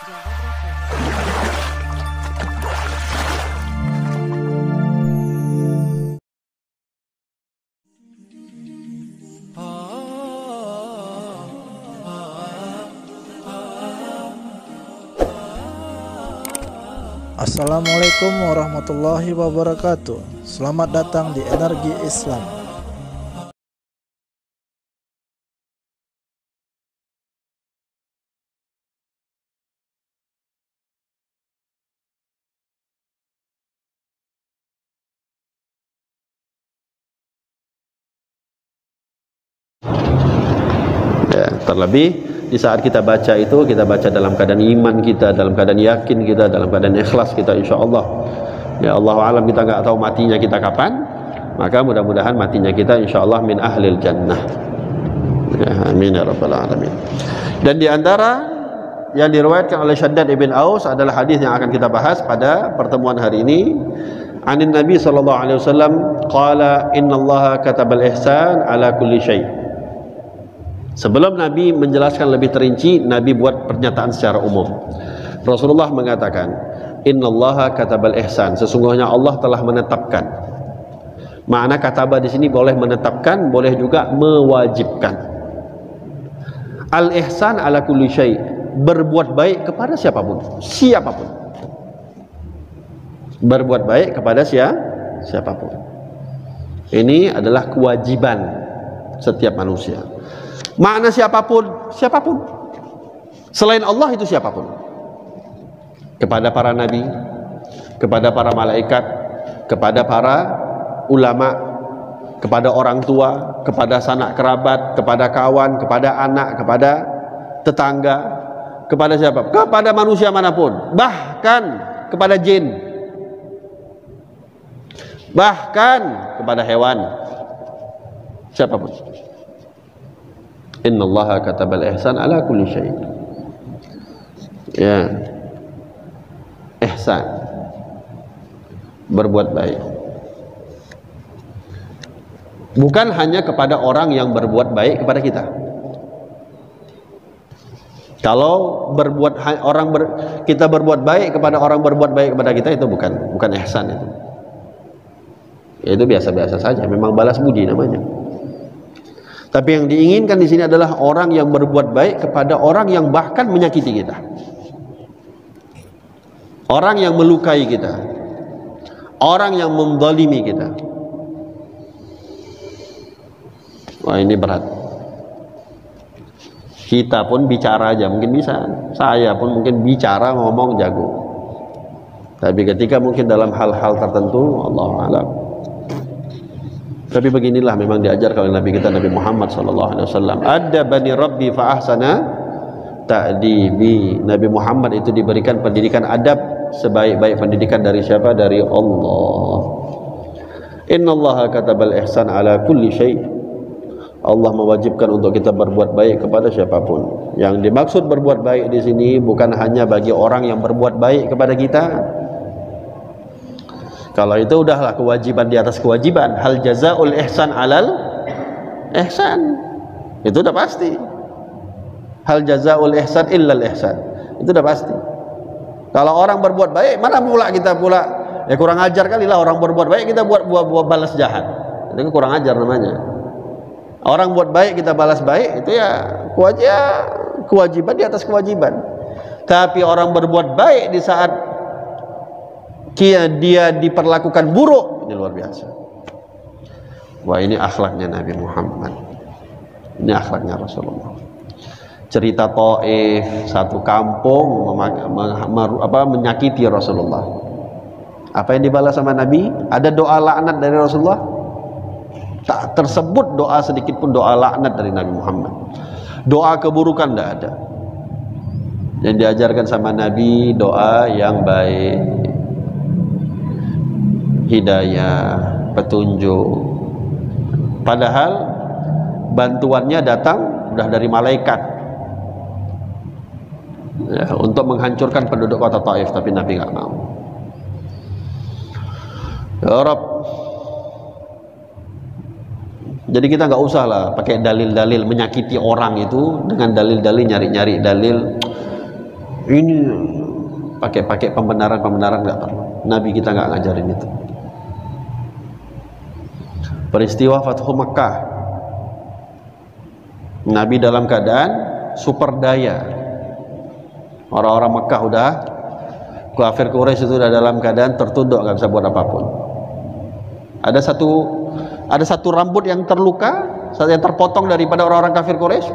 Assalamualaikum warahmatullahi wabarakatuh. Selamat datang di Energi Islam. Ya, terlebih di saat kita baca itu, kita baca dalam keadaan iman kita, dalam keadaan yakin kita, dalam keadaan ikhlas kita, insya Allah. Ya Allah alam, kita nggak tahu matinya kita kapan, maka mudah-mudahan matinya kita insya Allah min ahlil jannah. Ya, amin ya rabbal alamin. Dan di antara yang diriwayatkan oleh Shaddad ibn Aus adalah hadis yang akan kita bahas pada pertemuan hari ini. Anin Nabi sallallahu alaihi wasallam qala innallaha katabal ihsan ala kulli syai'. Sebelum Nabi menjelaskan lebih terinci, Nabi buat pernyataan secara umum. Rasulullah mengatakan, innallaha katabal ihsan, sesungguhnya Allah telah menetapkan. Makna kataba di sini boleh menetapkan, boleh juga mewajibkan. Al ihsan ala kulli syai', berbuat baik kepada siapapun, siapapun. Berbuat baik kepada siapapun. Ini adalah kewajiban setiap manusia. Makna siapapun, siapapun selain Allah itu siapapun, kepada para nabi, kepada para malaikat, kepada para ulama, kepada orang tua, kepada sanak kerabat, kepada kawan, kepada anak, kepada tetangga, kepada siapa? Kepada manusia manapun, bahkan kepada jin, bahkan kepada hewan, siapapun. Innallaha katabal ihsan ala kulli syai'. Ya. Ihsan. Berbuat baik. Bukan hanya kepada orang yang berbuat baik kepada kita. Kalau kita berbuat baik kepada orang berbuat baik kepada kita, itu bukan ihsan itu. Itu biasa-biasa saja, memang balas budi namanya. Tapi yang diinginkan di sini adalah orang yang berbuat baik kepada orang yang bahkan menyakiti kita, orang yang melukai kita, orang yang menzalimi kita. Wah, ini berat. Kita pun bicara aja mungkin bisa, saya pun mungkin bicara ngomong jago. Tapi ketika mungkin dalam hal-hal tertentu, Allahu a'lam. Tapi beginilah memang diajarkan oleh Nabi kita, Nabi Muhammad SAW. Adabani Rabbi fa ahsana ta'dibi. Nabi Muhammad itu diberikan pendidikan adab sebaik-baik pendidikan dari siapa? Dari Allah. Innallaha katabal ihsan ala kulli syai'. Allah mewajibkan untuk kita berbuat baik kepada siapapun. Yang dimaksud berbuat baik di sini bukan hanya bagi orang yang berbuat baik kepada kita. Kalau itu udahlah kewajiban di atas kewajiban. Hal jazaul ihsan alal ihsan, itu udah pasti. Hal jazaul ihsan illal ihsan, itu udah pasti. Kalau orang berbuat baik, mana pula kita pula ya kurang ajar kali lah orang berbuat baik kita buat balas jahat. Itu kurang ajar namanya. Orang buat baik kita balas baik, itu ya kewajiban di atas kewajiban. Tapi orang berbuat baik di saat dia diperlakukan buruk, ini luar biasa. Wah, ini akhlaknya Nabi Muhammad, ini akhlaknya Rasulullah. Cerita Taif, satu kampung menyakiti Rasulullah. Apa yang dibalas sama Nabi? Ada doa laknat dari Rasulullah? Tak tersebut doa sedikit pun doa laknat dari Nabi Muhammad. Doa keburukan tidak ada. Yang diajarkan sama Nabi doa yang baik, hidayah, petunjuk. Padahal bantuannya datang sudah dari malaikat ya, untuk menghancurkan penduduk kota Taif, tapi Nabi nggak mau. Ya Rabb. Jadi kita nggak usah lah pakai dalil-dalil menyakiti orang itu dengan dalil-dalil nyari-nyari dalil Ini pakai pembenaran nggak perlu. Nabi kita nggak ngajarin itu. Peristiwa Fathu Mekah, Nabi dalam keadaan super daya. Orang-orang Mekah udah, kafir Quraisy itu udah dalam keadaan tertunduk, nggak bisa buat apapun. Ada satu rambut yang terluka, yang terpotong daripada orang-orang kafir Quraisy,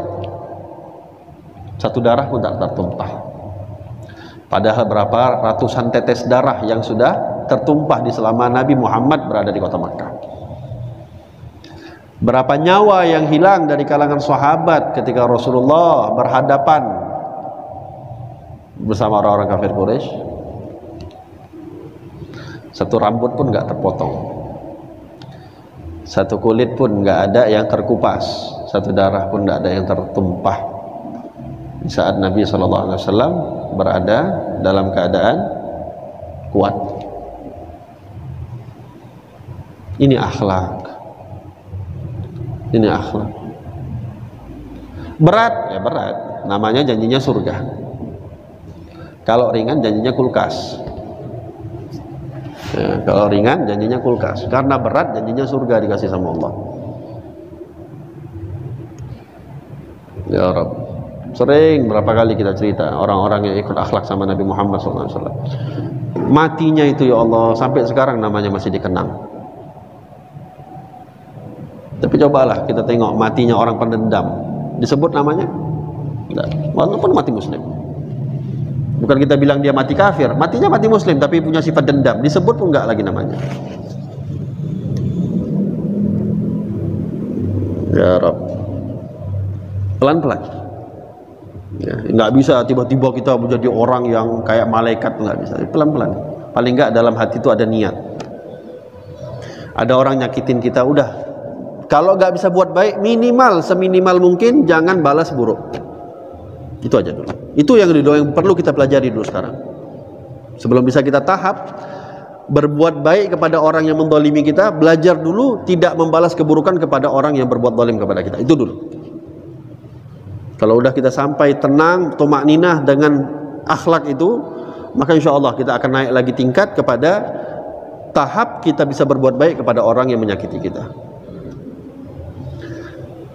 satu darah pun tak tertumpah. Padahal berapa ratusan tetes darah yang sudah tertumpah di selama Nabi Muhammad berada di kota Makkah. Berapa nyawa yang hilang dari kalangan sahabat ketika Rasulullah berhadapan bersama orang-orang kafir Quraisy. Satu rambut pun nggak terpotong, satu kulit pun nggak ada yang terkupas, satu darah pun nggak ada yang tertumpah. Di saat Nabi SAW berada dalam keadaan kuat. Ini akhlak. Ini akhlak. Berat, ya berat. Namanya janjinya surga. Kalau ringan janjinya kulkas. Ya, kalau ringan janjinya kulkas. Karena berat janjinya surga dikasih sama Allah. Ya Rabb. Sering berapa kali kita cerita orang-orang yang ikut akhlak sama Nabi Muhammad SAW. Matinya itu ya Allah sampai sekarang namanya masih dikenang. Tapi cobalah kita tengok matinya orang pendendam, disebut namanya? Tidak. Walaupun mati muslim. Bukan kita bilang dia mati kafir, matinya mati muslim tapi punya sifat dendam, disebut pun enggak lagi namanya. Ya Rabb. Pelan-pelan. Ya, nggak bisa tiba-tiba kita menjadi orang yang kayak malaikat, nggak bisa. Pelan-pelan. Paling nggak dalam hati itu ada niat. Ada orang nyakitin kita, udah. Kalau nggak bisa buat baik, minimal seminimal mungkin jangan balas buruk. Itu aja dulu. Itu yang perlu kita pelajari dulu sekarang. Sebelum bisa kita tahap berbuat baik kepada orang yang mendolimi kita, belajar dulu tidak membalas keburukan kepada orang yang berbuat zalim kepada kita. Itu dulu. Kalau udah kita sampai tenang, tumakninah dengan akhlak itu, maka insya Allah kita akan naik lagi tingkat kepada tahap kita bisa berbuat baik kepada orang yang menyakiti kita.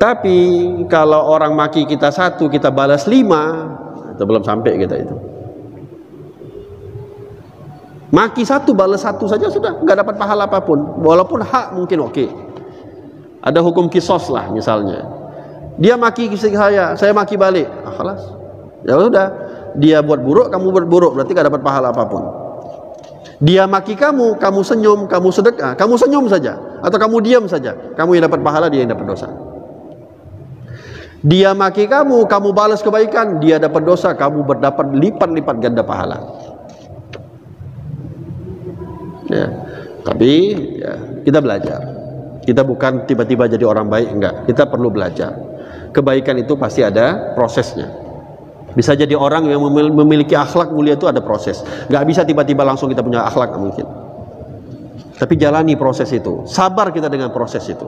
Tapi kalau orang maki kita 1, kita balas 5, itu belum sampai kita itu. Maki 1, balas 1 saja sudah nggak dapat pahala apapun, walaupun hak mungkin oke. Ada hukum kisos lah misalnya. Dia maki saya maki balik, khalas. Ya sudah, dia buat buruk, kamu buat buruk, berarti gak dapat pahala apapun. Dia maki kamu, kamu senyum, kamu sedekah, kamu senyum saja, atau kamu diam saja, kamu yang dapat pahala, dia yang dapat dosa. Dia maki kamu, kamu balas kebaikan, dia dapat dosa, kamu berdapat lipat-lipat ganda pahala. Ya, tapi ya, kita belajar. Kita bukan tiba-tiba jadi orang baik, enggak. Kita perlu belajar. Kebaikan itu pasti ada prosesnya. Bisa jadi orang yang memiliki akhlak mulia itu ada proses. Nggak bisa tiba-tiba langsung kita punya akhlak, nggak mungkin. Tapi jalani proses itu. Sabar kita dengan proses itu.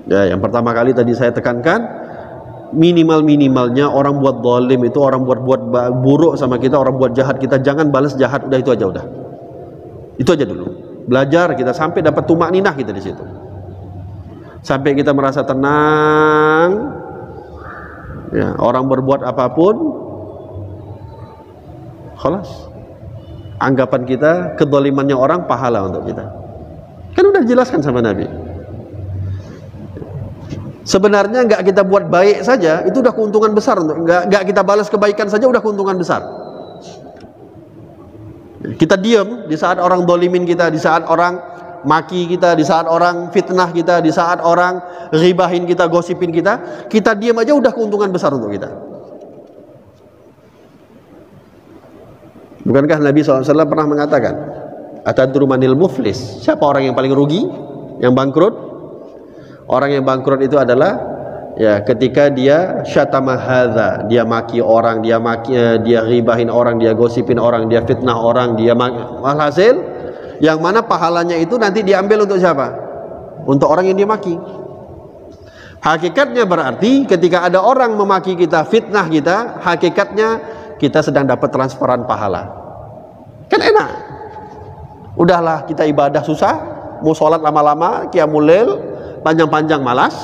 Ya, yang pertama kali tadi saya tekankan, minimalnya orang buat zalim itu, orang buat buruk sama kita, orang buat jahat kita, jangan balas jahat. Udah itu aja udah. Itu aja dulu. Belajar kita sampai dapat tumakninah kita di situ. Sampai kita merasa tenang, ya, orang berbuat apapun, khalas. Anggapan kita, kedzalimannya orang pahala untuk kita. Kan udah dijelaskan sama Nabi. Sebenarnya nggak kita buat baik saja, itu udah keuntungan besar. Nggak kita balas kebaikan saja udah keuntungan besar. Kita diam di saat orang dolimin kita, di saat orang maki kita, di saat orang fitnah kita, di saat orang ribahin kita, gosipin kita, kita diam aja udah keuntungan besar untuk kita. Bukankah Nabi SAW pernah mengatakan, atadru manil muflis? Siapa orang yang paling rugi, yang bangkrut? Orang yang bangkrut itu adalah ya ketika dia syatama hadza, dia maki orang, dia ribahin orang, dia gosipin orang, dia fitnah orang, dia walhasil yang mana pahalanya itu nanti diambil untuk siapa? Untuk orang yang dia maki. Hakikatnya berarti ketika ada orang memaki kita, fitnah kita, hakikatnya kita sedang dapat transferan pahala. Kan enak. Udahlah kita ibadah susah, mau sholat lama-lama, qiyamul lail panjang-panjang malas,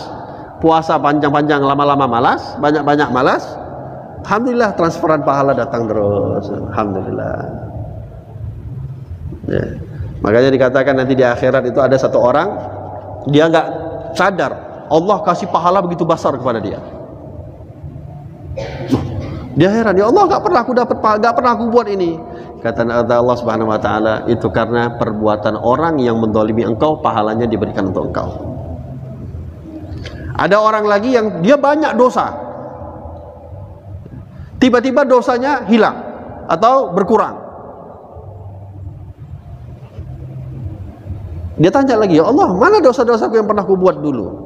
puasa panjang-panjang lama-lama malas, banyak-banyak malas. Alhamdulillah transferan pahala datang terus. Alhamdulillah. Ya. Makanya dikatakan nanti di akhirat itu ada satu orang, dia nggak sadar Allah kasih pahala begitu besar kepada dia. Dia heran, ya Allah nggak pernah aku dapat, nggak pernah aku buat ini. Kata Allah Subhanahu Wa Taala, itu karena perbuatan orang yang mendolimi engkau, pahalanya diberikan untuk engkau. Ada orang lagi yang dia banyak dosa, tiba-tiba dosanya hilang atau berkurang. Dia tanya lagi, ya Allah, mana dosa-dosaku yang pernah aku buat dulu?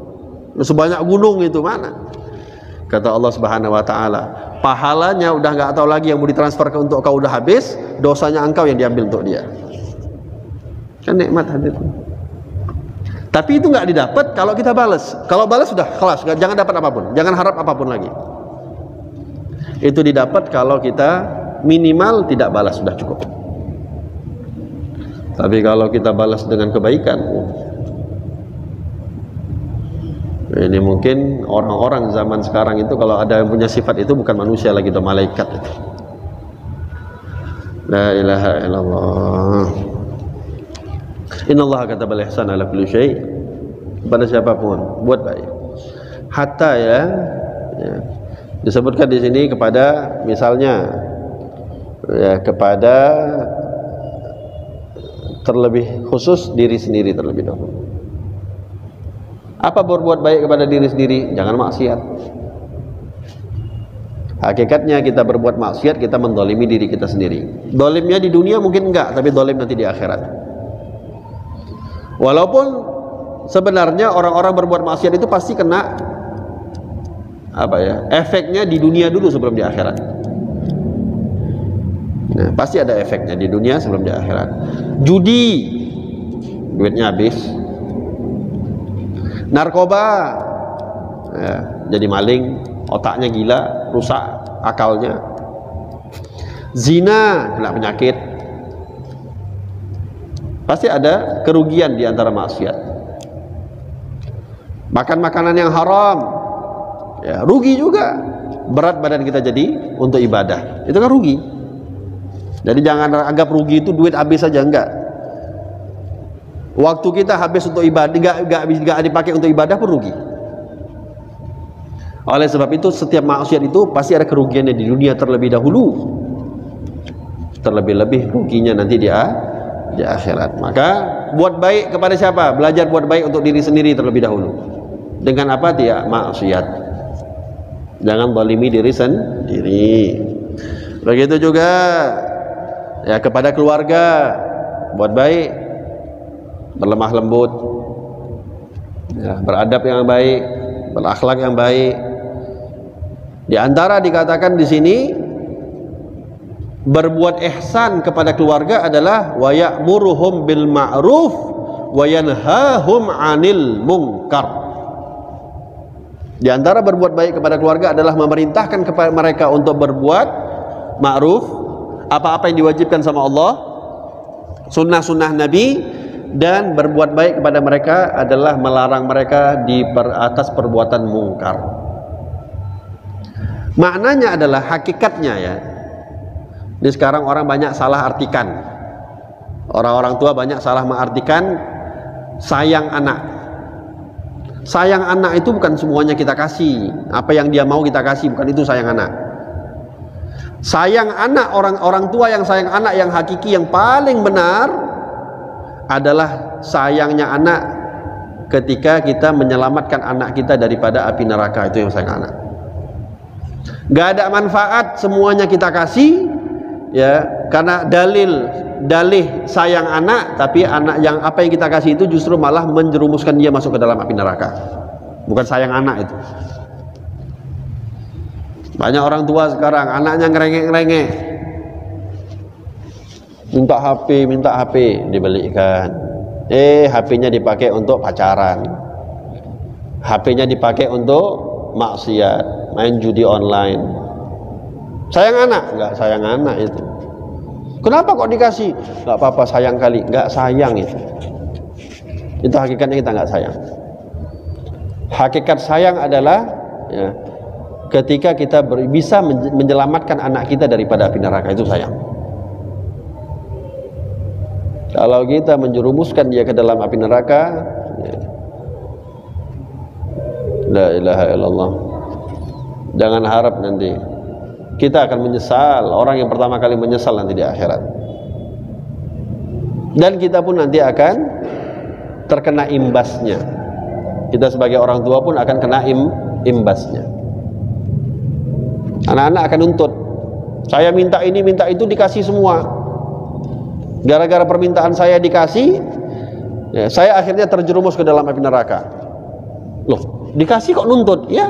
Sebanyak gunung itu mana? Kata Allah Subhanahu Wa Taala, pahalanya udah nggak tahu lagi yang mau ditransfer untuk kau udah habis, dosanya engkau yang diambil untuk dia. Kan nikmat hadir. Tapi itu nggak didapat kalau kita balas. Kalau balas sudah kelas, jangan dapat apapun, jangan harap apapun lagi. Itu didapat kalau kita minimal tidak balas, sudah cukup. Tapi kalau kita balas dengan kebaikan, ini mungkin orang-orang zaman sekarang itu kalau ada yang punya sifat itu bukan manusia lagi, itu malaikat itu. La ilaha illallah. Innallaha katabal ihsana ala kulli syai'. Kepada siapapun buat baik. Hatta ya, disebutkan di sini kepada, misalnya ya, kepada terlebih khusus diri sendiri terlebih dahulu. Apa berbuat baik kepada diri sendiri? Jangan maksiat. Hakikatnya kita berbuat maksiat, kita mendolimi diri kita sendiri. Dolimnya di dunia mungkin enggak, tapi dolim nanti di akhirat. Walaupun sebenarnya orang-orang berbuat maksiat itu pasti kena apa ya, efeknya di dunia dulu sebelum di akhirat. Nah, pasti ada efeknya di dunia sebelum di akhirat. Judi, duitnya habis. Narkoba, ya, jadi maling, otaknya gila, rusak akalnya. Zina, kena penyakit. Pasti ada kerugian di antara maksiat. Makan makanan yang haram, ya, rugi juga. Berat badan kita jadi untuk ibadah, itu kan rugi. Jadi jangan anggap rugi itu duit habis saja, enggak. Waktu kita habis untuk ibadah, enggak dipakai untuk ibadah pun rugi. Oleh sebab itu setiap maksiat itu pasti ada kerugiannya di dunia terlebih dahulu. Terlebih-lebih ruginya nanti di akhirat. Maka buat baik kepada siapa? Belajar buat baik untuk diri sendiri terlebih dahulu. Dengan apa? Tidak maksiat. Jangan zalimi diri sendiri. Begitu juga ya kepada keluarga, buat baik, berlemah lembut, ya, beradab yang baik, berakhlak yang baik. Di antara dikatakan di sini berbuat ihsan kepada keluarga adalah wa ya'muruhum bil ma'ruf wa yanhahum 'anil munkar. Di antara berbuat baik kepada keluarga adalah memerintahkan kepada mereka untuk berbuat ma'ruf, apa-apa yang diwajibkan sama Allah, sunnah-sunnah Nabi, dan berbuat baik kepada mereka adalah melarang mereka di atas perbuatan mungkar. Maknanya adalah hakikatnya ya. Di sekarang orang banyak salah artikan. Orang-orang tua banyak salah mengartikan sayang anak. Sayang anak itu bukan semuanya kita kasih. Apa yang dia mau kita kasih, bukan itu sayang anak. Sayang anak, orang tua yang sayang anak yang hakiki, yang paling benar adalah sayangnya anak ketika kita menyelamatkan anak kita daripada api neraka. Itu yang sayang anak. Gak ada manfaat semuanya kita kasih, ya, karena dalih sayang anak, tapi anak yang apa yang kita kasih itu justru malah menjerumuskan dia masuk ke dalam api neraka. Bukan sayang anak itu. Banyak orang tua sekarang anaknya ngerengek-ngerengek, minta HP dibelikan. HP-nya dipakai untuk pacaran, HP-nya dipakai untuk maksiat, main judi online. Sayang anak? Enggak sayang anak itu. Kenapa kok dikasih? Enggak apa-apa, sayang kali. Enggak sayang itu. Itu hakikatnya kita enggak sayang. Hakikat sayang adalah ya, ketika kita bisa menyelamatkan anak kita daripada api neraka, itu sayang. Kalau kita menjerumuskan dia ke dalam api neraka, ya, la ilaha illallah. Jangan harap nanti kita akan menyesal. Orang yang pertama kali menyesal nanti di akhirat. Dan kita pun nanti akan terkena imbasnya. Kita sebagai orang tua pun akan kena imbasnya. Anak-anak akan nuntut, saya minta ini, minta itu, dikasih semua. Gara-gara permintaan saya dikasih, ya, saya akhirnya terjerumus ke dalam api neraka. Loh, dikasih kok nuntut? Ya,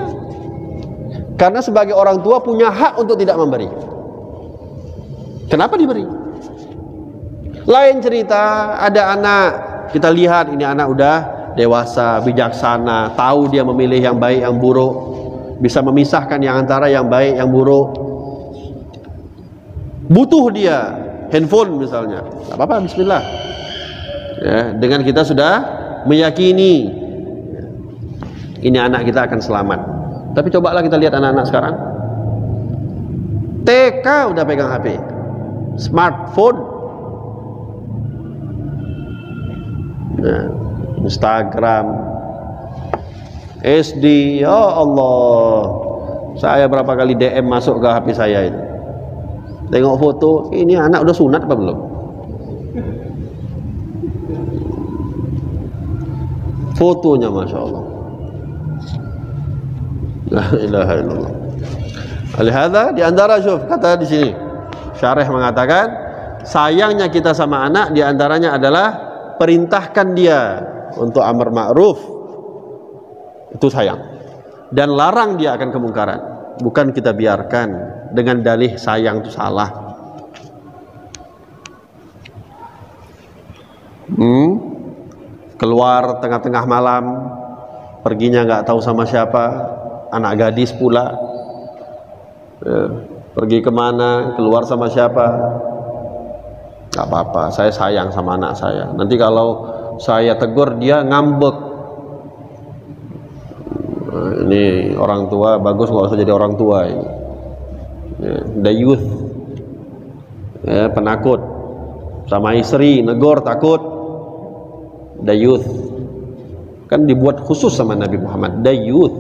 karena sebagai orang tua punya hak untuk tidak memberi. Kenapa diberi? Lain cerita, ada anak, kita lihat ini anak udah dewasa, bijaksana, tahu dia memilih yang baik, yang buruk, bisa memisahkan yang antara yang baik, yang buruk. Butuh dia handphone misalnya, nggak apa-apa, bismillah. Ya, dengan kita sudah meyakini ini anak kita akan selamat. Tapi cobalah kita lihat anak-anak sekarang. TK udah pegang HP, smartphone, nah, Instagram, SD, ya Allah, saya berapa kali DM masuk ke HP saya itu, tengok foto, ini anak udah sunat apa belum? Fotonya Masya Allah, la ilaha illallah. Alihada di antara syuf, kata di sini syarih mengatakan, sayangnya kita sama anak di antaranya adalah perintahkan dia untuk amar ma'ruf, itu sayang, dan larang dia akan kemungkaran. Bukan kita biarkan dengan dalih sayang itu salah. Keluar tengah-tengah malam, perginya nggak tahu sama siapa, anak gadis pula, pergi kemana, keluar sama siapa, nggak apa-apa, saya sayang sama anak saya. Nanti kalau saya tegur dia ngambek, ini orang tua bagus nggak usah jadi orang tua ini. The youth, ya, penakut, sama istri negor takut. The youth kan dibuat khusus sama Nabi Muhammad. The youth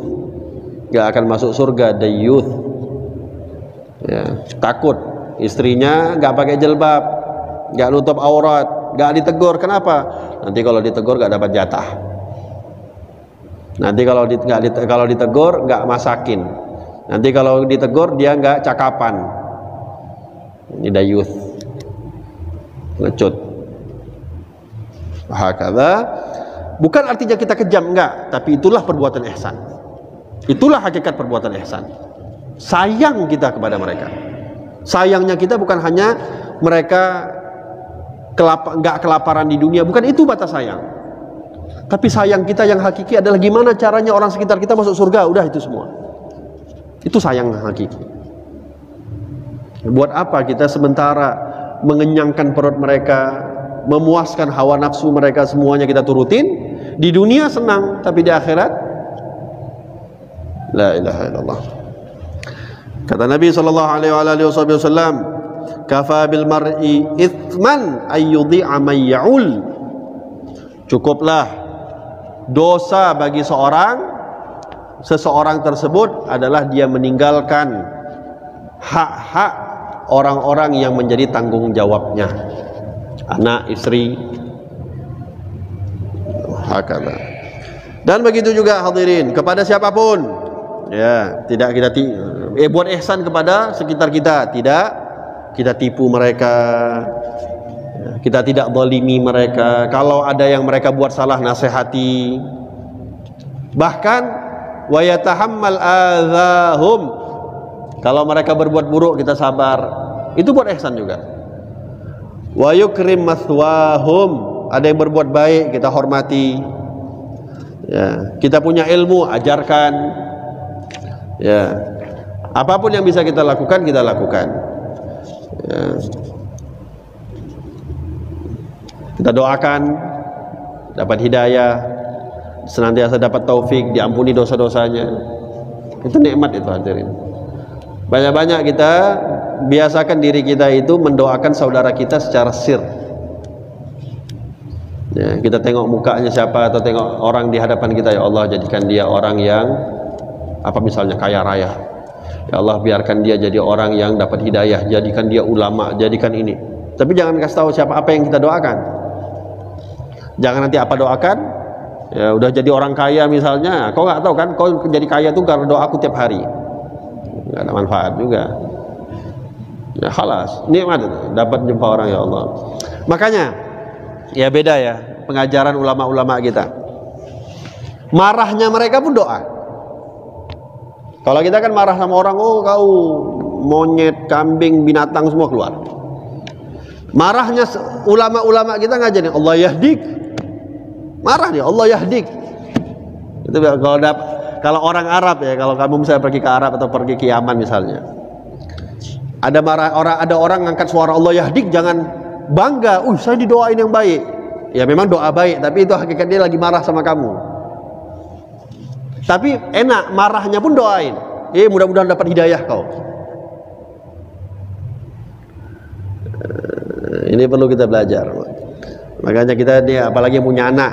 nggak akan masuk surga. The youth, ya, takut istrinya nggak pakai jilbab, nggak nutup aurat, nggak ditegur. Kenapa? Nanti kalau ditegur nggak dapat jatah. Nanti kalau ditegur nggak masakin. Nanti kalau ditegur dia nggak cakapan. Ini dayuth, ngecut. Hakadha. Bukan artinya kita kejam, enggak, tapi itulah perbuatan ihsan. Itulah hakikat perbuatan ihsan. Sayang kita kepada mereka. Sayangnya kita bukan hanya mereka nggak kelaparan di dunia, bukan itu batas sayang. Tapi sayang kita yang hakiki adalah gimana caranya orang sekitar kita masuk surga. Udah itu semua. Itu sayang hakiki. Buat apa kita sementara mengenyangkan perut mereka, memuaskan hawa nafsu mereka, semuanya kita turutin. Di dunia senang, tapi di akhirat la ilaha illallah. Kata Nabi SAW, kafa bil mar'i ithman ayyudhi'a man ya'ul. Cukuplah dosa bagi seseorang tersebut adalah dia meninggalkan hak-hak orang-orang yang menjadi tanggung jawabnya, anak, istri, hakala. Dan begitu juga hadirin, kepada siapapun, ya, tidak kita buat ihsan kepada sekitar kita, tidak kita tipu mereka, kita tidak zalimi mereka. Kalau ada yang mereka buat salah, nasihati. Bahkan wa yatahammal adzahum, kalau mereka berbuat buruk kita sabar, itu buat ihsan juga. Wa yukrim mathwahum, ada yang berbuat baik kita hormati, ya, kita punya ilmu ajarkan, ya, Apapun yang bisa kita lakukan, kita lakukan. Ya. Kita doakan dapat hidayah, senantiasa dapat taufik, diampuni dosa-dosanya. Itu nikmat itu hadirin. Banyak-banyak kita biasakan diri kita itu mendoakan saudara kita secara sir. Ya, kita tengok mukanya siapa atau tengok orang di hadapan kita, ya Allah jadikan dia orang yang apa misalnya kaya raya. Ya Allah biarkan dia jadi orang yang dapat hidayah, jadikan dia ulama, jadikan ini. Tapi jangan kasih tahu siapa apa yang kita doakan. Jangan nanti apa doakan, ya udah jadi orang kaya misalnya, kau nggak tahu kan, kau jadi kaya tuh karena doa aku tiap hari, nggak ada manfaat juga. Ya khalas, nikmat dapat jumpa orang, ya Allah. Makanya ya beda ya pengajaran ulama-ulama kita. Marahnya mereka pun doa. Kalau kita kan marah sama orang, oh kau monyet, kambing, binatang semua keluar. Marahnya ulama-ulama kita ngajarin Allah yahdik. Marah dia, Allah yahdik. Itu kalau orang Arab ya, kalau kamu misalnya pergi ke Arab atau pergi ke Yaman misalnya, ada orang ngangkat suara Allah yahdik, jangan bangga, saya didoain yang baik. Ya memang doa baik, tapi itu hakikat dia lagi marah sama kamu. Tapi enak, marahnya pun doain. Mudah-mudahan dapat hidayah kau. Ini perlu kita belajar. Makanya kita nih, apalagi yang punya anak,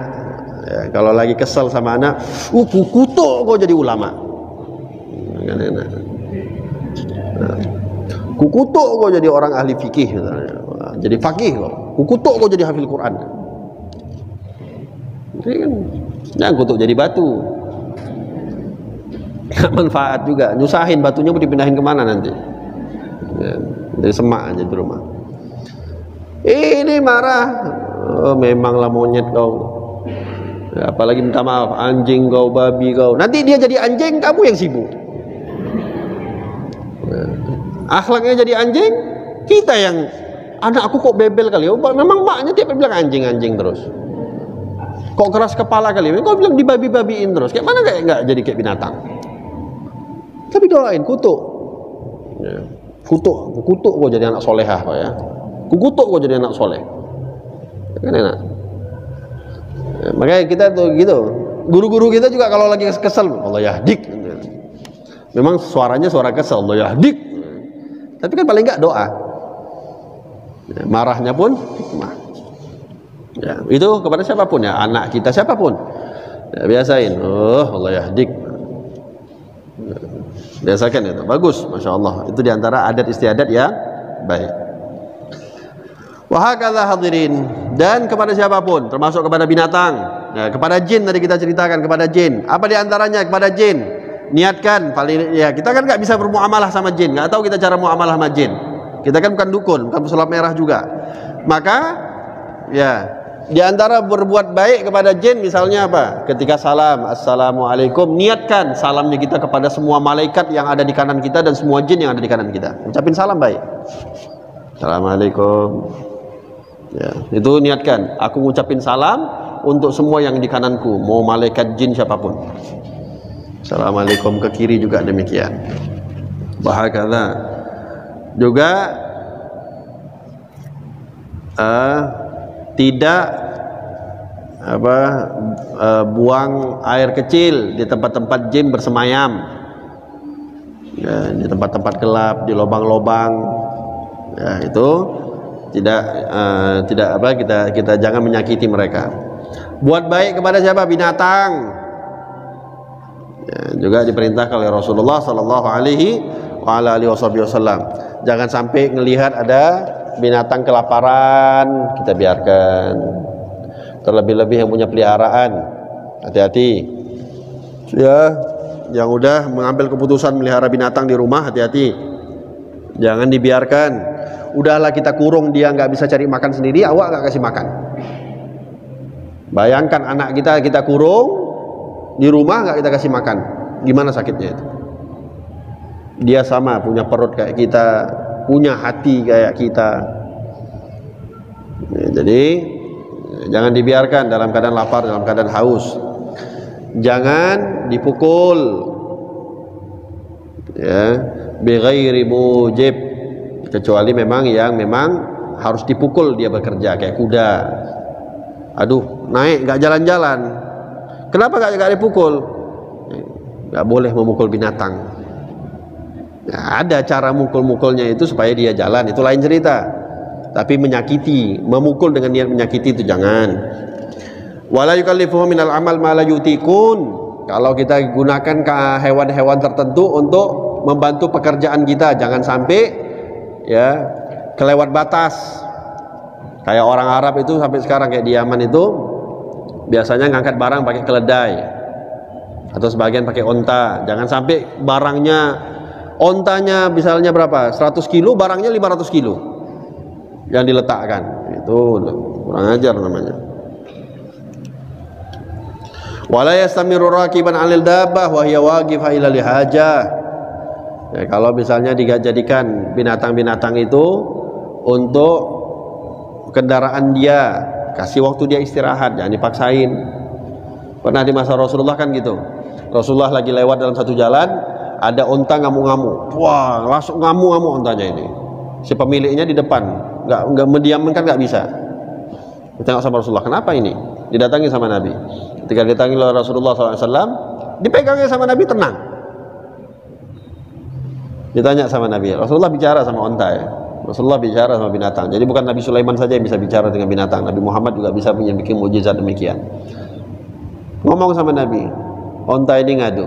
ya, kalau lagi kesel sama anak, kukutuk kau jadi ulama. Kan enak. Kukutuk kau jadi orang ahli fikih misalnya. Jadi fakih kau. Kukutuk kau jadi hafil Quran. Ini kan jangan kutuk jadi batu. Gak manfaat juga, nyusahin, batunya mau dipindahin kemana nanti? Ya, dari semak aja di rumah. Ini marah, memanglah monyet kau. Ya, apalagi minta maaf, anjing kau, babi kau. Nanti dia jadi anjing, kamu yang sibuk. Ya. Akhlaknya jadi anjing, kita yang anak aku kok bebel kali. Memang maknya tiap bilang anjing-anjing terus. Kok keras kepala kali? Kau bilang dibabi-babiin terus. Kayak mana kayak nggak jadi kayak binatang? Tapi doain, kutuk. Ya. Kutuk kok jadi anak solehah Pak ya. Kukutuk kok jadi anak soleh. Kan enak. Ya, makanya kita tuh gitu. Guru-guru kita juga kalau lagi kesel, Allah yahdik. Memang suaranya suara kesel, Allah yahdik. Tapi kan paling enggak doa. Ya, marahnya pun hikmah. Ya, itu kepada siapapun ya, anak kita siapapun. Ya, biasain, Allah yahdik. Ya, biasakan itu, bagus, masya Allah. Itu diantara adat istiadat yang baik. Wahakadha hadirin, dan kepada siapapun, termasuk kepada binatang, ya, kepada jin tadi kita ceritakan, kepada jin. Apa diantaranya kepada jin? Niatkan, paling ya kita kan nggak bisa bermuamalah sama jin, nggak tahu kita cara muamalah sama jin. Kita kan bukan dukun, bukan pesulap merah juga. Maka ya diantara berbuat baik kepada jin misalnya apa? Ketika salam, assalamualaikum, niatkan salamnya kita kepada semua malaikat yang ada di kanan kita dan semua jin yang ada di kanan kita. Ucapin salam baik. Assalamualaikum. Ya, itu niatkan. Aku ngucapin salam untuk semua yang di kananku, mau malaikat jin siapapun. Assalamualaikum ke kiri juga demikian. Bahakala juga tidak buang air kecil di tempat-tempat jin bersemayam. Ya, di tempat-tempat gelap, di lubang-lubang. Ya, itu tidak kita jangan menyakiti mereka. Buat baik kepada siapa? Binatang. Ya, juga diperintahkan oleh Rasulullah sallallahu alaihi wasallam. Jangan sampai melihat ada binatang kelaparan, kita biarkan. Terlebih-lebih yang punya peliharaan, hati-hati. Ya, yang udah mengambil keputusan melihara binatang di rumah, hati-hati. Jangan dibiarkan. Udahlah kita kurung dia nggak bisa cari makan sendiri, awak nggak kasih makan. Bayangkan anak kita kurung di rumah nggak kita kasih makan, gimana sakitnya itu? Dia sama punya perut kayak kita, punya hati kayak kita. Ya, jadi jangan dibiarkan dalam keadaan lapar, dalam keadaan haus. Jangan dipukul. Ya, bighairi mujib, kecuali memang yang memang harus dipukul dia bekerja, kayak kuda. Aduh, naik nggak jalan-jalan. Kenapa nggak dipukul? Nggak boleh memukul binatang. Nah, ada cara mukul-mukulnya itu supaya dia jalan, itu lain cerita. Tapi menyakiti, memukul dengan niat menyakiti itu jangan. Wala yukallifuhu minal amal ma la yutikun. Kalau kita gunakan ke hewan-hewan tertentu untuk membantu pekerjaan kita, jangan sampai ya kelewat batas. Kayak orang Arab itu sampai sekarang kayak di Yaman itu biasanya ngangkat barang pakai keledai atau sebagian pakai onta. Jangan sampai barangnya, ontanya misalnya berapa? 100 kilo, barangnya 500 kilo yang diletakkan. Itu kurang ajar namanya. Wala yastamiru rakiban 'alal dabbah wa hiya waqifah ila lihajah. Ya, kalau misalnya dijadikan binatang-binatang itu untuk kendaraan dia, kasih waktu dia istirahat, jangan dipaksain. Pernah di masa Rasulullah kan gitu. Rasulullah lagi lewat dalam satu jalan, ada onta ngamuk-ngamuk. Wah, langsung ngamuk-ngamuk ontanya ini. Si pemiliknya di depan, nggak mendiamkan, nggak bisa. Ditengok sama Rasulullah, kenapa ini? Didatangi sama Nabi. Ketika didatangi oleh Rasulullah SAW, dipegangnya sama Nabi, tenang. Ditanya sama Nabi, Rasulullah bicara sama onta ya. Rasulullah bicara sama binatang. Jadi bukan Nabi Sulaiman saja yang bisa bicara dengan binatang. Nabi Muhammad juga bisa punya bikin mujizat demikian. Ngomong sama Nabi, onta ini ngadu.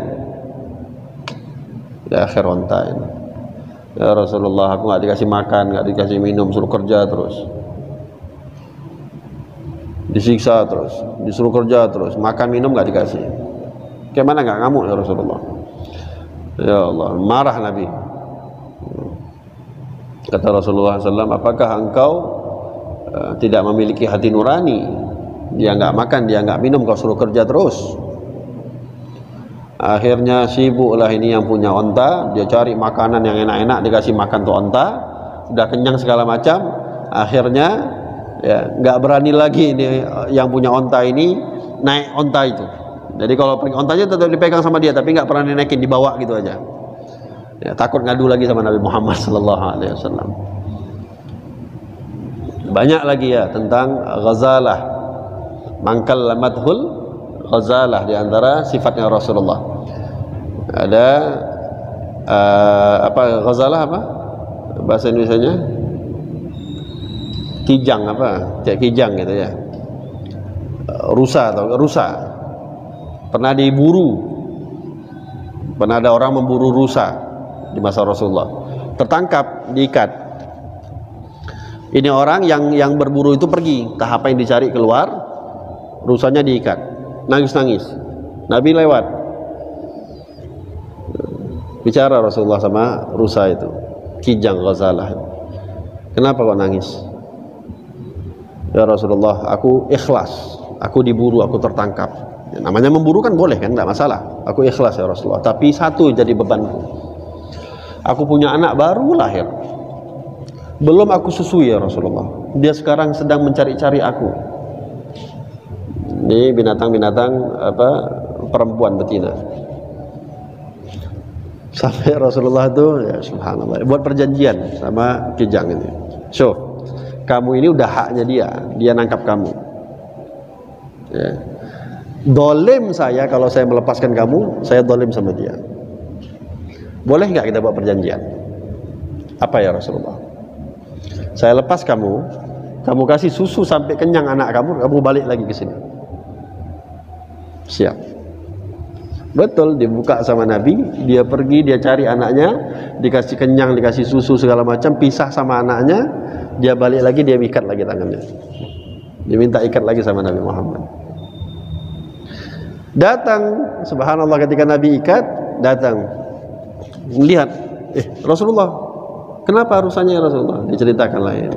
Di akhir onta ini, ya Rasulullah, aku nggak dikasih makan, nggak dikasih minum, suruh kerja terus. Disiksa terus, disuruh kerja terus, makan minum nggak dikasih. Gimana nggak ngamuk ya Rasulullah? Ya Allah, marah Nabi. Kata Rasulullah SAW, apakah engkau tidak memiliki hati nurani? Dia nggak makan, dia nggak minum, kau suruh kerja terus. Akhirnya sibuklah ini yang punya onta, dia cari makanan yang enak-enak, dikasih makan tuh onta, udah kenyang segala macam. Akhirnya ya nggak berani lagi ini yang punya onta ini naik onta itu. Jadi kalau ontanya tetap dipegang sama dia, tapi nggak pernah dinaikin, dibawa gitu aja. Ya, takut ngadu lagi sama Nabi Muhammad SAW. Banyak lagi ya tentang ghazalah, mangkal madhul ghazalah, diantara sifatnya Rasulullah. Ada apa ghazalah, apa bahasa Indonesianya? Kijang, apa kayak kijang gitu ya, rusa atau rusa. Pernah diburu, pernah ada orang memburu rusa di masa Rasulullah, tertangkap, diikat. Ini orang yang berburu itu pergi, entah apa yang dicari keluar, rusanya diikat, nangis-nangis. Nabi lewat, bicara Rasulullah sama rusa itu, kijang ghazalah. Kenapa kok nangis? Ya Rasulullah, aku ikhlas, aku diburu, aku tertangkap. Ya, namanya memburu kan boleh kan, tidak masalah. Aku ikhlas ya Rasulullah, tapi satu jadi bebanku. Aku punya anak baru lahir, belum aku susui ya Rasulullah. Dia sekarang sedang mencari-cari aku. Ini binatang-binatang apa, perempuan betina. Sampai Rasulullah itu ya subhanallah buat perjanjian sama kijang ini. So, kamu ini udah haknya dia nangkap kamu. Ya. Dolim saya kalau saya melepaskan kamu, saya dolim sama dia. Boleh nggak kita buat perjanjian? Apa ya Rasulullah? Saya lepas kamu, kamu kasih susu sampai kenyang anak kamu balik lagi ke sini. Siap. Betul, dibuka sama Nabi, dia pergi, dia cari anaknya, dikasih kenyang, dikasih susu segala macam, pisah sama anaknya, dia balik lagi, dia ikat lagi tangannya, diminta ikat lagi sama Nabi Muhammad. Datang, subhanallah, ketika Nabi ikat, datang, lihat, Rasulullah, kenapa rusanya Rasulullah? Diceritakan lain.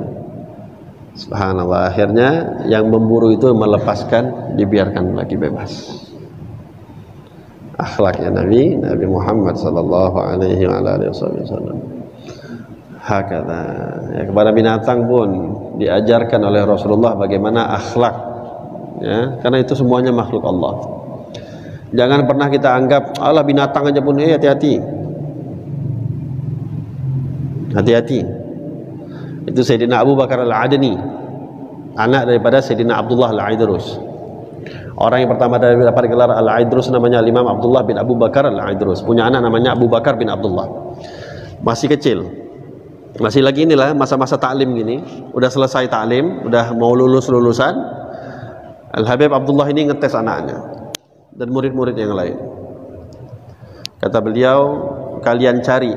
Subhanallah, akhirnya yang memburu itu melepaskan, dibiarkan lagi bebas. Akhlaknya Nabi Muhammad sallallahu alaihi wasallam. Hakata. Ya, kepada binatang pun diajarkan oleh Rasulullah bagaimana akhlak. Ya, karena itu semuanya makhluk Allah. Jangan pernah kita anggap Allah binatang aja pun hati-hati. Hati-hati. Itu Sayyidina Abu Bakar Al-Adani, anak daripada Sayyidina Abdullah Al-Aidrus. Orang yang pertama dapat gelar Al-Aidrus namanya Imam Abdullah bin Abu Bakar Al-Aidrus. Punya anak namanya Abu Bakar bin Abdullah. Masih kecil, masih lagi inilah masa-masa taklim gini. Udah selesai taklim, udah mau lulusan. Al-Habib Abdullah ini ngetes anaknya dan murid-murid yang lain. Kata beliau, kalian cari,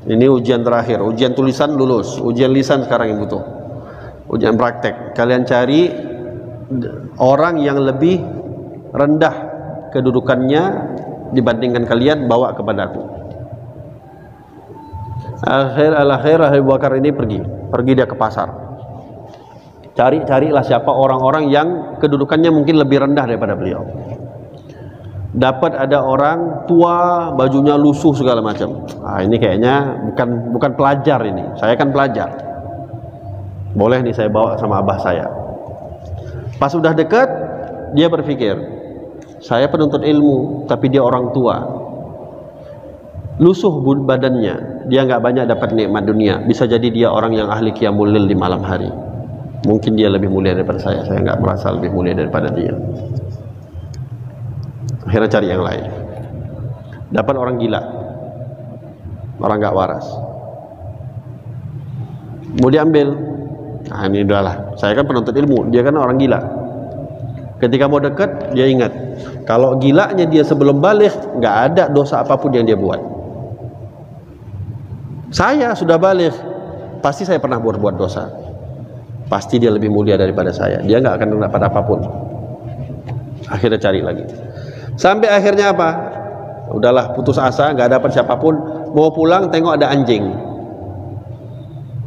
ini ujian terakhir, ujian tulisan lulus, ujian lisan sekarang yang butuh, ujian praktek. Kalian cari orang yang lebih rendah kedudukannya dibandingkan kalian, bawa kepadaku. Akhir Abu Bakar ini pergi dia ke pasar. Carilah siapa orang-orang yang kedudukannya mungkin lebih rendah daripada beliau. Dapat ada orang tua, bajunya lusuh segala macam. Ini kayaknya bukan pelajar ini. Saya kan pelajar. Boleh nih saya bawa sama abah saya. Pas sudah dekat, dia berpikir, saya penuntut ilmu, tapi dia orang tua. Lusuh badannya, dia nggak banyak dapat nikmat dunia. Bisa jadi dia orang yang ahli qiyamul lail di malam hari. Mungkin dia lebih mulia daripada saya nggak merasa lebih mulia daripada dia. Akhirnya cari yang lain. Dapat orang gila, orang nggak waras. Mau diambil. Ini udahlah, saya kan penuntut ilmu, dia kan orang gila. Ketika mau dekat, dia ingat kalau gilanya dia sebelum balik, nggak ada dosa apapun yang dia buat. Saya sudah balik, pasti saya pernah buat dosa. Pasti dia lebih mulia daripada saya. Dia nggak akan dapat apapun. Akhirnya cari lagi. Sampai akhirnya apa? Udahlah, putus asa, nggak dapat siapapun. Mau pulang, tengok ada anjing.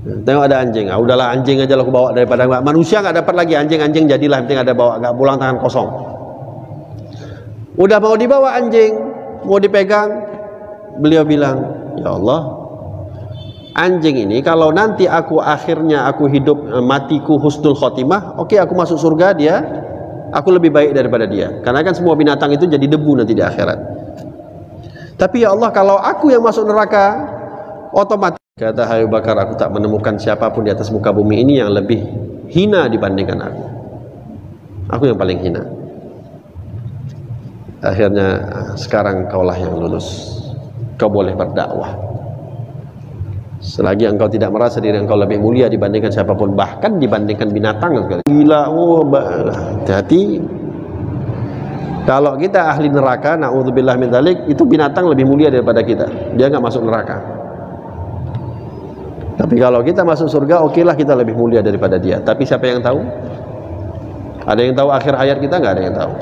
Tengok ada anjing. Udahlah, anjing aja lah aku bawa daripada manusia nggak dapat lagi. Anjing jadilah, penting ada bawa, nggak pulang tangan kosong. Udah mau dibawa anjing, mau dipegang, beliau bilang, ya Allah, anjing ini kalau nanti akhirnya aku hidup, matiku husnul khotimah, oke, aku masuk surga, aku lebih baik daripada dia. Karena kan semua binatang itu jadi debu nanti di akhirat. Tapi ya Allah, kalau aku yang masuk neraka, otomatis, kata Abu Bakar, aku tak menemukan siapapun di atas muka bumi ini yang lebih hina dibandingkan aku. Aku yang paling hina. Akhirnya, sekarang kaulah yang lulus. Kau boleh berdakwah. Selagi engkau tidak merasa diri engkau lebih mulia dibandingkan siapapun, bahkan dibandingkan binatang sekali. Gila, hati-hati. Kalau kita ahli neraka, na'udzubillah min dzalik, itu binatang lebih mulia daripada kita. Dia nggak masuk neraka. Tapi kalau kita masuk surga, okelah kita lebih mulia daripada dia. Tapi siapa yang tahu? Ada yang tahu akhir hayat kita? Nggak ada yang tahu.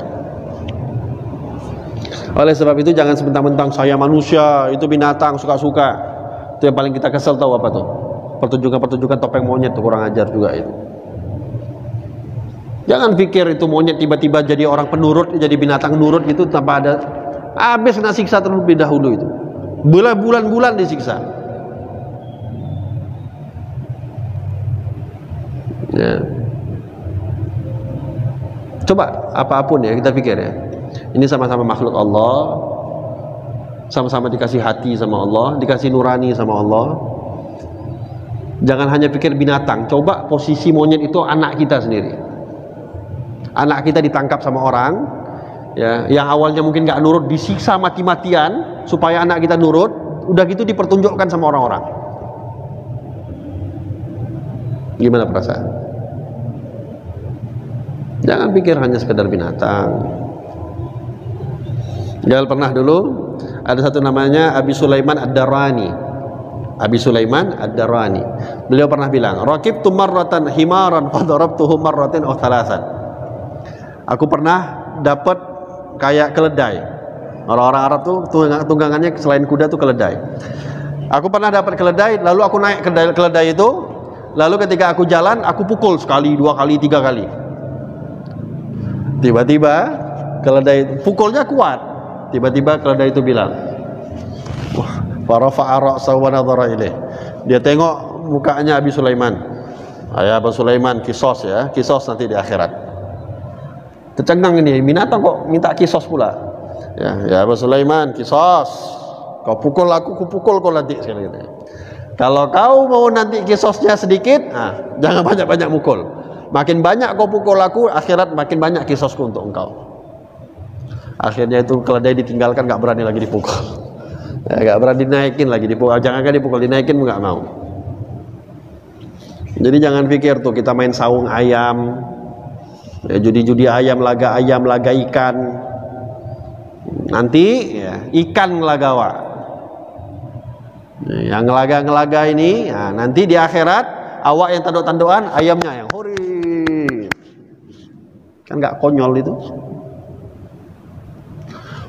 Oleh sebab itu jangan sementang-mentang saya manusia, itu binatang, suka-suka. Itu yang paling kita kesel, tahu apa tuh? Pertunjukan-pertunjukan topeng monyet tuh, kurang ajar juga itu. Jangan pikir itu monyet tiba-tiba jadi orang penurut, jadi binatang nurut gitu tanpa ada. Habis kena siksa terlebih dahulu itu. Bulan-bulan disiksa. Ya. Coba apapun ya kita pikir ya. Ini sama-sama makhluk Allah, sama-sama dikasih hati sama Allah, dikasih nurani sama Allah. Jangan hanya pikir binatang. Coba posisi monyet itu anak kita sendiri. Anak kita ditangkap sama orang, ya, yang awalnya mungkin nggak nurut, disiksa mati-matian supaya anak kita nurut. Udah gitu dipertunjukkan sama orang-orang. Gimana perasaan? Jangan pikir hanya sekedar binatang. Jangan pernah dulu ada satu namanya Abi Sulaiman Ad-Darani. Abi Sulaiman Ad-Darani. Beliau pernah bilang, "Raqibtu marratan himaran fa darabtuhu marratin aw thalathan." Aku pernah dapat kayak keledai. Orang-orang Arab tuh tunggangannya selain kuda tuh keledai. Aku pernah dapat keledai, lalu aku naik keledai itu, lalu ketika aku jalan, aku pukul sekali, 2 kali, 3 kali. Tiba-tiba keledai pukulnya kuat. Tiba-tiba keledai itu bilang, wah, farafa'a ra'sahu wa nadhara ilaih. Dia tengok mukanya Abi Sulaiman. Ayah Abu Sulaiman, kisos ya, kisos nanti di akhirat. Tercengang ini, binatang kok minta kisos pula. Ya Abu Sulaiman, kisos. Kau pukul aku pukul kau nanti sekali ini. Kalau kau mau nanti kisosnya sedikit, jangan banyak-banyak mukul. Makin banyak kau pukul aku, akhirat makin banyak kisosku untuk engkau. Akhirnya itu keledai ditinggalkan, nggak berani lagi dipukul. Nggak berani dinaikin lagi, dipukul. Jangankan dipukul, dinaikin nggak mau. Jadi jangan pikir tuh kita main saung ayam, judi-judi ayam, laga ikan. Nanti ikan ngelagawa. Yang ngelaga ini, nanti di akhirat awak yang tanduk-tandukan, ayamnya yang hori. Kan nggak konyol itu.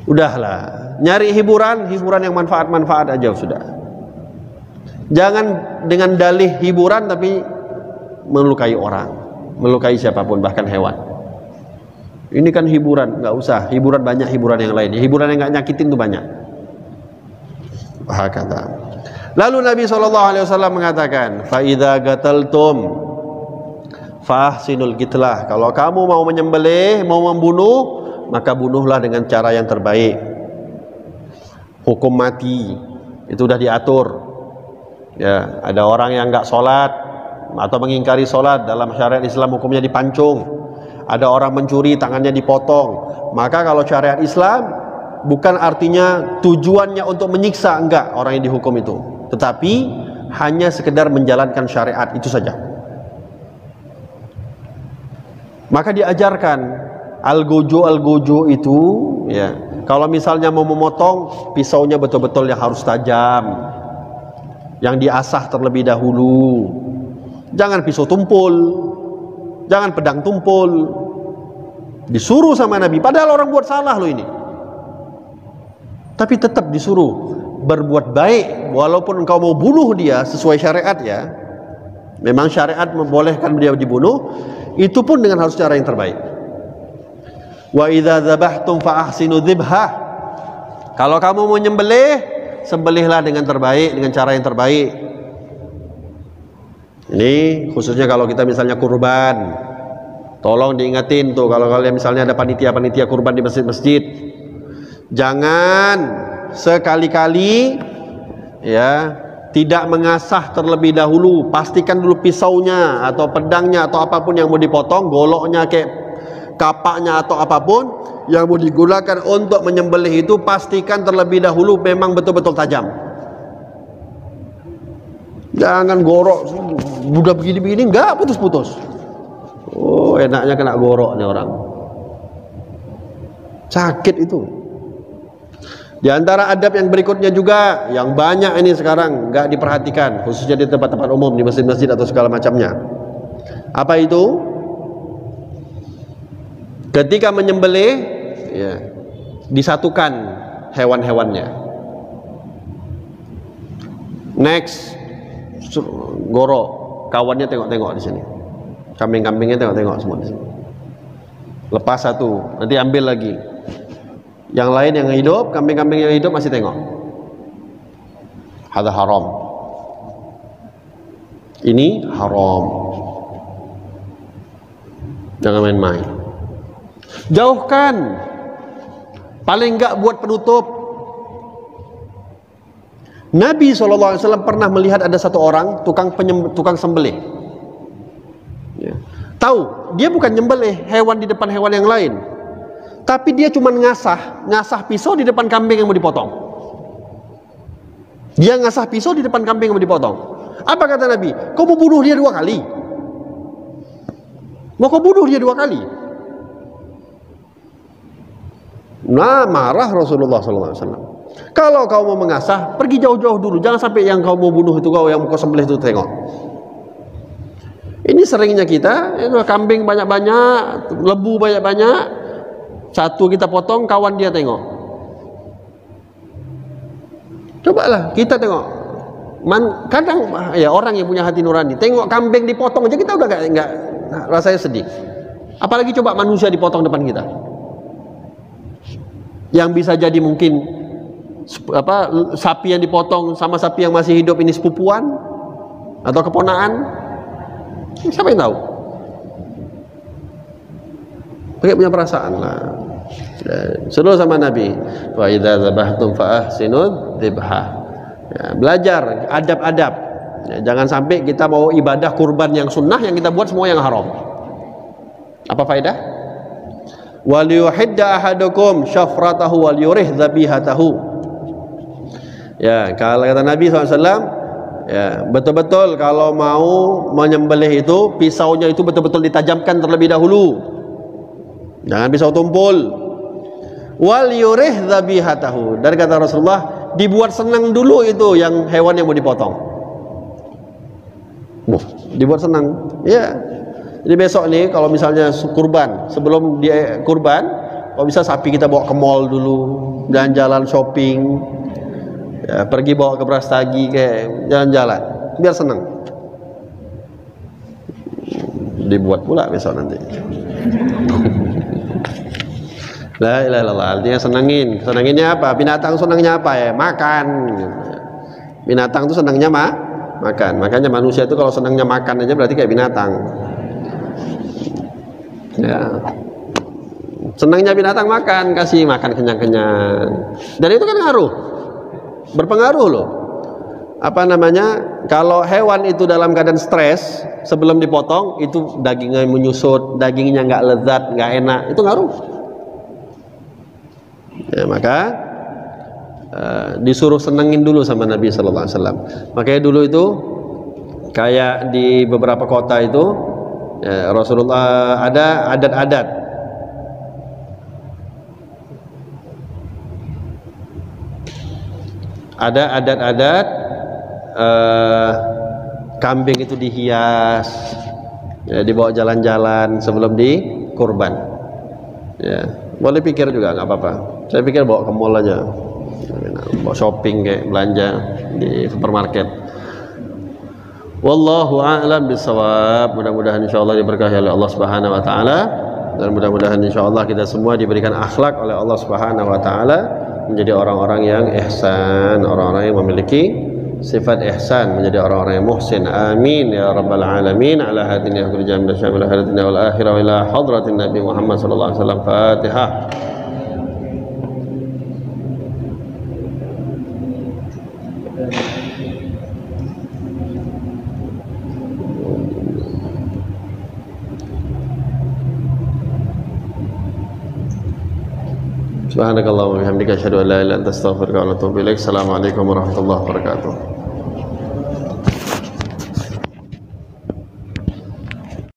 Udahlah, nyari hiburan yang manfaat aja sudah. Jangan dengan dalih hiburan tapi melukai orang, melukai siapapun, bahkan hewan. Ini kan hiburan, nggak usah. Hiburan banyak, hiburan yang lain. Hiburan yang nggak nyakitin tuh banyak. Kata. Lalu Nabi SAW mengatakan, "Faida gataltum, fahsinul gitlah." Kalau kamu mau menyembelih, mau membunuh, maka bunuhlah dengan cara yang terbaik. Hukum mati itu sudah diatur. Ya, ada orang yang nggak sholat atau mengingkari sholat, dalam syariat Islam hukumnya dipancung. Ada orang mencuri, tangannya dipotong. Maka kalau syariat Islam bukan artinya tujuannya untuk menyiksa, enggak orang yang dihukum itu, tetapi hanya sekedar menjalankan syariat, itu saja. Maka diajarkan algojo itu, ya, kalau misalnya mau memotong, pisaunya betul-betul yang harus tajam, yang diasah terlebih dahulu. Jangan pisau tumpul, jangan pedang tumpul. Disuruh sama Nabi, padahal orang buat salah loh ini, tapi tetap disuruh berbuat baik. Walaupun engkau mau bunuh dia sesuai syariat, ya, memang syariat membolehkan dia dibunuh, itu pun dengan harus cara yang terbaik. Wa idza dzabhtum fa ahsinu dzibhah. Kalau kamu mau nyembelih, sembelihlah dengan terbaik, dengan cara yang terbaik. Ini khususnya kalau kita misalnya kurban. Tolong diingatin tuh, kalau kalian misalnya ada panitia kurban di masjid-masjid, jangan sekali-kali ya tidak mengasah terlebih dahulu. Pastikan dulu pisaunya atau pedangnya atau apapun yang mau dipotong, goloknya kayak kapaknya atau apapun yang mau digunakan untuk menyembelih itu, pastikan terlebih dahulu memang betul-betul tajam. Jangan gorok udah begini-begini enggak putus-putus. Oh, enaknya kena gorok nih orang. Sakit itu. Di antara adab yang berikutnya juga, yang banyak ini sekarang nggak diperhatikan, khususnya di tempat-tempat umum, di masjid-masjid atau segala macamnya. Apa itu? Ketika menyembelih, ya, disatukan hewan-hewannya. Next, gorok, kawannya tengok-tengok di sini. Kambing-kambingnya tengok-tengok semua di sini. Lepas satu, nanti ambil lagi. Yang lain yang hidup, kambing-kambing yang hidup masih tengok. Hadza haram. Ini haram. Jangan main-main. Jauhkan. Paling enggak buat penutup. Nabi SAW pernah melihat ada satu orang tukang sembelih. Ya. Tahu, dia bukan nyembelih hewan di depan hewan yang lain, tapi dia cuma ngasah pisau di depan kambing yang mau dipotong. Dia ngasah pisau di depan kambing yang mau dipotong. Apa kata Nabi? Kau mau bunuh dia 2 kali? Mau kau bunuh dia 2 kali? Nah, marah Rasulullah SAW. Kalau kau mau mengasah, pergi jauh-jauh dulu. Jangan sampai yang kau mau bunuh itu, kau yang kau sembelih itu tengok. Ini seringnya kita, kambing banyak-banyak, lembu banyak-banyak, satu kita potong, kawan dia tengok. Cobalah kita tengok. Kadang ya orang yang punya hati nurani, tengok kambing dipotong aja kita udah nggak rasanya sedih. Apalagi coba manusia dipotong depan kita. Yang bisa jadi mungkin sapi yang dipotong sama sapi yang masih hidup ini sepupuan atau keponaan. Siapa yang tahu? Pakai punya perasaan lah. Suruh sama Nabi, wa idza dzabhtum fa ahsinu dzibha. Ya, belajar adab-adab. Jangan sampai kita mau ibadah kurban yang sunnah, yang kita buat semua yang haram. Apa faedah? Wal yuhidda ahadukum syafratahu wal yurih dzabihatahu. Ya, kalau kata Nabi SAW, ya, betul-betul kalau mau menyembelih itu, pisaunya itu betul-betul ditajamkan terlebih dahulu. Jangan pisau tumpul. Wal yurih dzabihatahu. Dan kata Rasulullah, dibuat senang dulu itu yang hewan yang mau dipotong. Dibuat senang. Ya. Jadi besok nih kalau misalnya kurban, sebelum dia kurban, kalau bisa sapi kita bawa ke mall dulu, jalan-jalan shopping, ya, pergi bawa ke Brastagi, kayak jalan-jalan, biar senang. Dibuat pula besok nanti. La ilaha illallah, artinya senangin. Senanginnya apa? Binatang senangnya apa ya? Makan. Binatang itu senangnya makan. Makanya manusia itu kalau senangnya makan aja berarti kayak binatang. Ya. Senangnya binatang makan, kasih makan kenyang-kenyang. Dan itu kan ngaruh. Berpengaruh loh. Apa namanya? Kalau hewan itu dalam keadaan stres sebelum dipotong, itu dagingnya menyusut, dagingnya nggak lezat, nggak enak, itu ngaruh. Ya, maka disuruh senengin dulu sama Nabi Sallallahu Alaihi Wasallam. Makanya dulu itu kayak di beberapa kota itu, ya, Rasulullah ada adat-adat. Ada adat-adat kambing itu dihias, ya, dibawa jalan-jalan sebelum dikurban. Ya, boleh pikir juga nggak apa-apa. Saya pikir bawa ke mall aja, bawa shopping kayak belanja di supermarket. Wallahu a'lam bissawab. Mudah-mudahan insyaallah diberkahi oleh Allah Subhanahu wa taala, dan mudah-mudahan insyaallah kita semua diberikan akhlak oleh Allah Subhanahu wa taala menjadi orang-orang yang ihsan, orang-orang yang memiliki sifat ihsan, menjadi orang-orang yang muhsin. Amin ya rabbal alamin. Ala hadini akhir jami'ah syamil hadatina wal akhirah ila hadratin Nabi Muhammad sallallahu alaihi wasallam. Fatihah. Subhanakallahumma wa bihamdika asyhadu an la ilaha illa anta astaghfiruka wa atubu ilaik. Assalamualaikum warahmatullahi wabarakatuh.